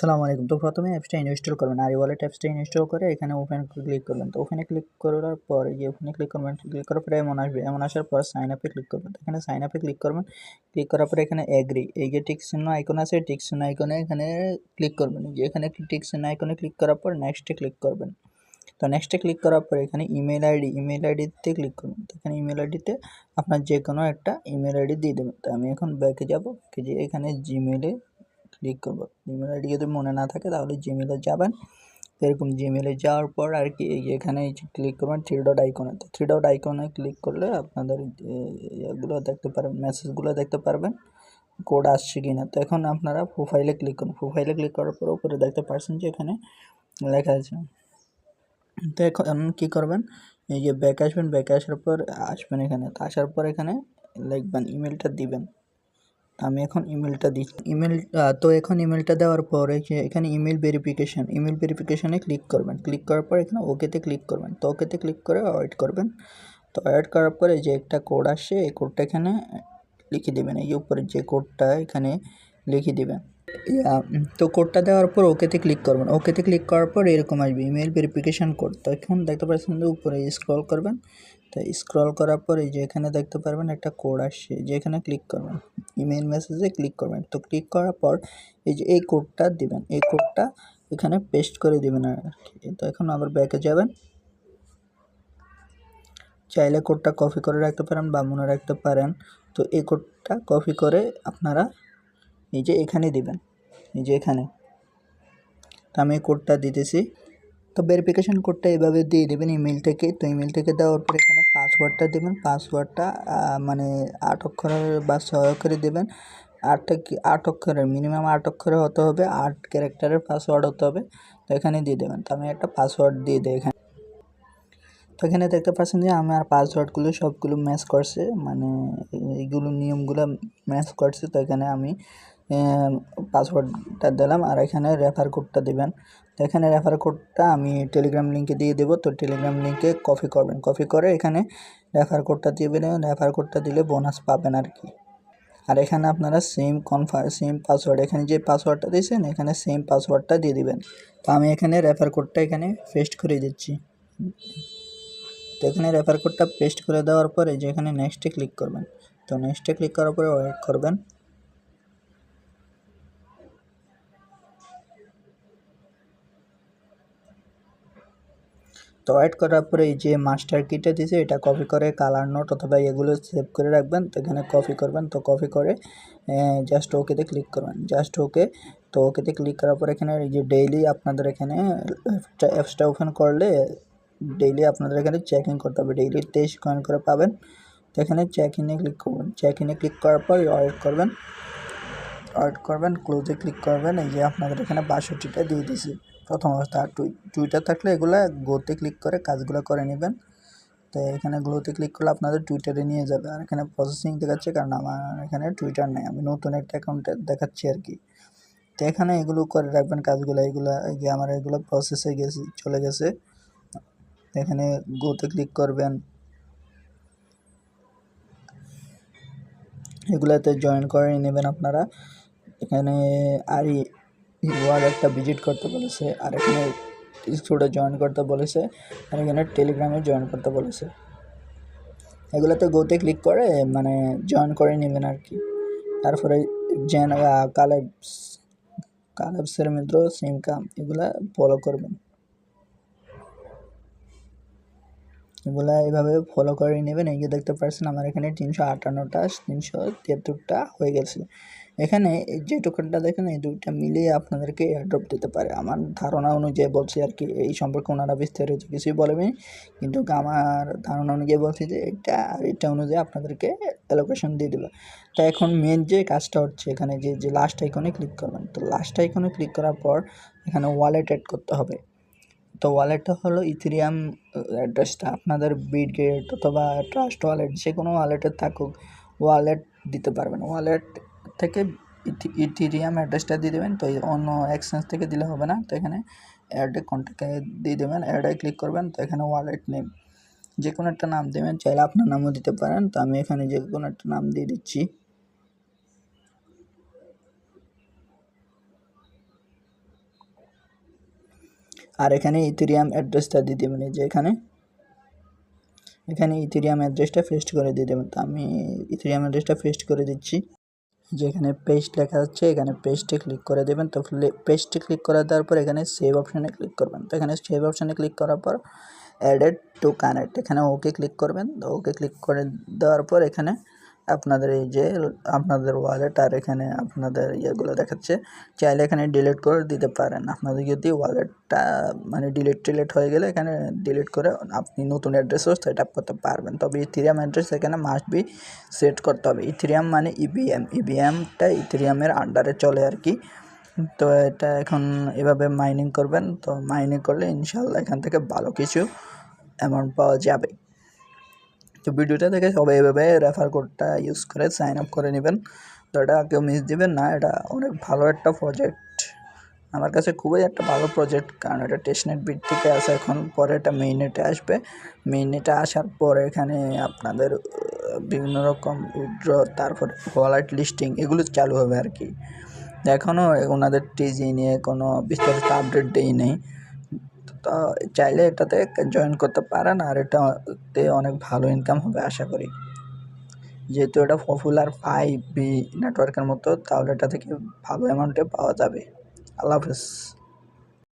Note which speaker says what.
Speaker 1: আসসালামু আলাইকুম। তো প্রথমে অ্যাপসটা ইনস্টল করবেন। আর ওয়ালেট অ্যাপসটা ইনস্টল করে এখানে ওপেন ক্লিক করবেন। তো ওখানে ক্লিক করার পর এই যে ওখানে ক্লিক করবেন। ক্লিক করার পরে এমন আসবে। এমন আসার পর সাইন আপে ক্লিক করবেন। তো এখানে সাইন আপে ক্লিক করবেন। ক্লিক করার পরে এখানে এগ্রি এই যে টিক চিহ্ন আইকন আছে, টিক চিহ্ন আইকনে এখানে ক্লিক করবেন। যে এখানে টিক চিহ্ন আইকনে ক্লিক করার পর নেক্সটে ক্লিক করবেন। তো নেক্সটে ক্লিক করার পর এখানে ইমেল আইডিতে ক্লিক করবেন। তো এখানে ইমেল আইডিতে আপনার যে কোনো একটা ইমেল আইডি দিয়ে দেবেন। তো আমি এখন ব্যাকে যাব, যে এখানে জিমেলে ক্লিক করব। জিমেল আইডি যদি মনে না থাকে তাহলে জিমেলে যাবেন। এরকম জিমেলে যাওয়ার পর আর কি এখানে ক্লিক করবেন থ্রি ডট আইকনে। তো থ্রি ডট আইকনে ক্লিক করলে আপনাদের এগুলো দেখতে পারবেন, মেসেজগুলো দেখতে পারবেন, কোড আসছে কিনা। তো এখন আপনারা প্রোফাইলে ক্লিক করুন। প্রোফাইলে ক্লিক করার পর উপরে দেখতে পাচ্ছেন যে এখানে লেখা আছে। তো এখন কী করবেন, এই যে ব্যাক আসবেন, ব্যাকে আসার পর আসবেন এখানে। তো আসার পর এখানে লিখবেন, ইমেলটা দিবেন। আমি এখন ইমেলটা দিচ্ছি। তো এখন ইমেলটা দেওয়ার পরে এখানে ইমেল ভেরিফিকেশানে ক্লিক করবেন। ক্লিক করার পর এখানে ওকেতে ক্লিক করবেন। তো ওকেতে ক্লিক করে ওয়েট করবেন। তো ওয়েট করার পরে যে একটা কোড আসছে, এই কোডটা এখানে লিখে দেবেন। এই যে উপরে যে কোডটা এখানে লিখে দেবেন। তো কোডটা দেওয়ার পর ওকেতে ক্লিক করবেন। ওকেতে ক্লিক করার পর এরকম আসবে ইমেল ভেরিফিকেশান কোড। তো এখন দেখতে পাচ্ছেন যে উপরে স্ক্রল করবেন। তো স্ক্রল করার পর এই যে এখানে দেখতে পারবেন একটা কোড আসছে, যে এখানে ক্লিক করবেন, ইমেল মেসেজে ক্লিক করবেন। তো ক্লিক করার পর এই যে এই কোডটা দিবেন, এই কোডটা এখানে পেস্ট করে দিবেন আর কি। তো এখন আবার ব্যাকে যাবেন। চাইলে কোডটা কপি করে রাখতে পারেন বা মনে রাখতে পারেন। তো এই কোডটা কপি করে আপনারা এই যে এখানে দিবেন, এই যে এখানে। তো আমি কোডটা দিতেছি। তো ভেরিফিকেশান কোডটা এভাবে দিয়ে দেবেন ইমেল থেকে। তো ইমেল থেকে দেওয়ার পর এখানে পাসওয়ার্ডটা দেবেন। পাসওয়ার্ডটা মানে 8 অক্ষরের বা 6 অক্ষরে দেবেন। 8 অক্ষরের, মিনিমাম 8 অক্ষরে হতে হবে, 8 ক্যারেক্টারের পাসওয়ার্ড হতে হবে। তো এখানে দিয়ে দেবেন। তো আমি একটা পাসওয়ার্ড দিয়ে দিই এখানে। তো এখানে দেখতে পাচ্ছেন যে আমার পাসওয়ার্ডগুলো সবগুলো ম্যাচ করছে, মানে এইগুলো নিয়মগুলো ম্যাচ করছে। তো এখানে আমি পাসওয়ার্ডটা দিলাম আর এখানে রেফার কোডটা দেবেন। তো এখানে রেফার কোডটা আমি টেলিগ্রাম লিঙ্কে দিয়ে দেবো। তো টেলিগ্রাম লিঙ্কে কপি করবেন, কপি করে এখানে রেফার কোডটা দিবেন। রেফার কোডটা দিলে বোনাস পাবেন আর কি। আর এখানে আপনারা সেম পাসওয়ার্ড, এখানে যে পাসওয়ার্ডটা দিয়েছেন এখানে সেম পাসওয়ার্ডটা দিয়ে দিবেন। তো আমি এখানে রেফার কোডটা এখানে পেস্ট করে দিচ্ছি। তো এখানে রেফার কোডটা পেস্ট করে দেওয়ার পরে যে এখানে নেক্সটে ক্লিক করবেন। তো নেক্সটে ক্লিক করার পরে ওয়েট করবেন। তো ওয়েট করার পরে এই যে মাস্টার কিটা দিয়েছে এটা কপি করে কালার নোট অথবা এগুলো সেভ করে রাখবেন। তো এখানে কপি করবেন। তো কপি করে জাস্ট ওকেতে ক্লিক করবেন, জাস্ট ওকে। তো ওকেতে ক্লিক করার পর এখানে এই যে ডেইলি আপনাদের এখানে অ্যাপসটা ওপেন করলে ডেইলি আপনাদের এখানে চেক ইন করতে হবে, ডেইলি 23 কয়েন করে পাবেন। তো এখানে চেক ইনে ক্লিক করবেন। চেক ইনে ক্লিক করার পর ওয়েট করবেন, ক্লোজে ক্লিক করবেন। এই যে আপনাদের এখানে 62টা দিয়ে দিয়েছি প্রথম অবস্থা। আর টুইটার থাকলে এগুলো গোতে ক্লিক করে কাজগুলো করে নেবেন। তো এখানে গ্লোতে ক্লিক করলে আপনাদের টুইটারে নিয়ে যাবে। আর এখানে প্রসেসিং দেখাচ্ছে কারণ আমার এখানে টুইটার নেই, আমি নতুন একটা অ্যাকাউন্টে দেখাচ্ছি আর কি। তো এখানে এগুলো করে রাখবেন কাজগুলো। এগুলো এই যে আমার এগুলো প্রসেসে চলে গেছে। এখানে গোতে ক্লিক করবেন, এগুলাতে জয়েন করে নেবেন আপনারা। এখানে আর ওয়ালেটটা ভিজিট করতে বলেছে, আর এখানে ডিসকর্ডে জয়েন করতে বলেছে, আর এখানে টেলিগ্রামে জয়েন করতে বলেছে। এগুলোতে গোতে ক্লিক করে মানে জয়েন করে নেবেন আর কি। তারপরে কালেবসের মিত্র সিমকাম এগুলা ফলো করবেন। এগুলা এভাবে ফলো করে নেবেন। এই যে দেখতে পাচ্ছেন আমার এখানে 358টা 373টা হয়ে গেছে। এখানে যে টোকেনটা দেখেন এই দুইটা মিলিয়ে আপনাদেরকে এয়ারড্রপ দিতে পারে আমার ধারণা অনুযায়ী বলছি আর কি। এই সম্পর্কে ওনারা বিস্তারিত কিছুই বলেনি, কিন্তু আমার ধারণা অনুযায়ী বলছি যে এটা অনুযায়ী আপনাদেরকে অ্যালোকেশন দিয়ে দেবে। তো এখন মেন যে কাজটা হচ্ছে এখানে যে লাস্ট আইকনে ক্লিক করবেন। তো লাস্ট আইকনে ক্লিক করার পর এখানে ওয়ালেট অ্যাড করতে হবে। তো ওয়ালেটটা হলো ইথেরিয়াম অ্যাড্রেসটা আপনাদের বিটগেট অথবা ট্রাস্ট ওয়ালেট যে কোনো ওয়ালেটে থাকুক ওয়ালেট দিতে পারবেন। ওয়ালেট থেকে ইথেরিয়াম অ্যাড্রেসটা দিয়ে দেবেন। তো অন্য এক্সচেঞ্জ থেকে দিলে হবে না। তো এখানে অ্যাডে কন্ট্যাক্টে দিয়ে দেবেন, অ্যাডে ক্লিক করবেন। তো এখানে ওয়ালেট নেম যে কোনো একটা নাম দেবেন, চাইলে আপনার নামও দিতে পারেন। তো আমি এখানে যে কোনো একটা নাম দিয়ে দিচ্ছি। আর এখানে ইথেরিয়াম অ্যাড্রেসটা দিয়ে দেবেন, এই যে এখানে ইথেরিয়াম অ্যাড্রেসটা পেস্ট করে দিয়ে দেবেন। তো আমি ইথেরিয়াম অ্যাড্রেসটা পেস্ট করে দিচ্ছি। যেখানে পেস্ট লেখা আছে এখানে পেস্টে ক্লিক করে দেবেন। তো পেস্টে ক্লিক করে দেওয়ার পর এখানে সেভ অপশানে ক্লিক করবেন। তো এখানে সেভ অপশানে ক্লিক করার পর অ্যাডেড টু কানেক্ট, এখানে ওকে ক্লিক করবেন। তো ওকে ক্লিক করে দেওয়ার পর এখানে আপনাদের এই যে আপনাদের ওয়ালেট আর এখানে আপনাদের ইয়েগুলো দেখাচ্ছে, চাইলে এখানে ডিলিট করে দিতে পারেন। আপনাদের যদি ওয়ালেটটা মানে ডিলিট হয়ে গেলে এখানে ডিলিট করে আপনি নতুন অ্যাড্রেসও সেট আপ করতে পারবেন। তবে ইথেরিয়াম অ্যাড্রেস এখানে মাস্ট বি সেট করতে হবে। ইথেরিয়াম মানে ইভিএমটা ইথেরিয়ামের আন্ডারে চলে আর কি। তো এটা এখন এভাবে মাইনিং করবেন। তো মাইনিং করলে ইনশাল্লাহ এখান থেকে ভালো কিছু অ্যামাউন্ট পাওয়া যাবে। তো ভিডিওটা দেখে সবাই এভাবে রেফার কোডটা ইউজ করে সাইন আপ করে নেবেন। তো এটা কেউ মিস দিবেন না, এটা অনেক ভালো একটা প্রজেক্ট, আমার কাছে খুবই একটা ভালো প্রজেক্ট। কারণ এটা টেস্টনেট ভিত্তিতে আছে, এখন পরে এটা মেইননেটে আসবে। মেইননেটে আসার পরে এখানে আপনাদের বিভিন্ন রকম উইথড্র, তারপর ওয়ালেট লিস্টিং এগুলো চালু হবে আর কি। এখনও ওনাদের টিজি নিয়ে কোনো বিস্তারিত আপডেট দেই নেই। তো চাইলে এটাতে জয়েন করতে পারেন, আর এটাতে অনেক ভালো ইনকাম হবে আশা করি। যেহেতু এটা পপুলার 5B নেটওয়ার্কের মতো, তাহলে এটা থেকে ভালো অ্যামাউন্টে পাওয়া যাবে। আল্লাহ হাফেজ।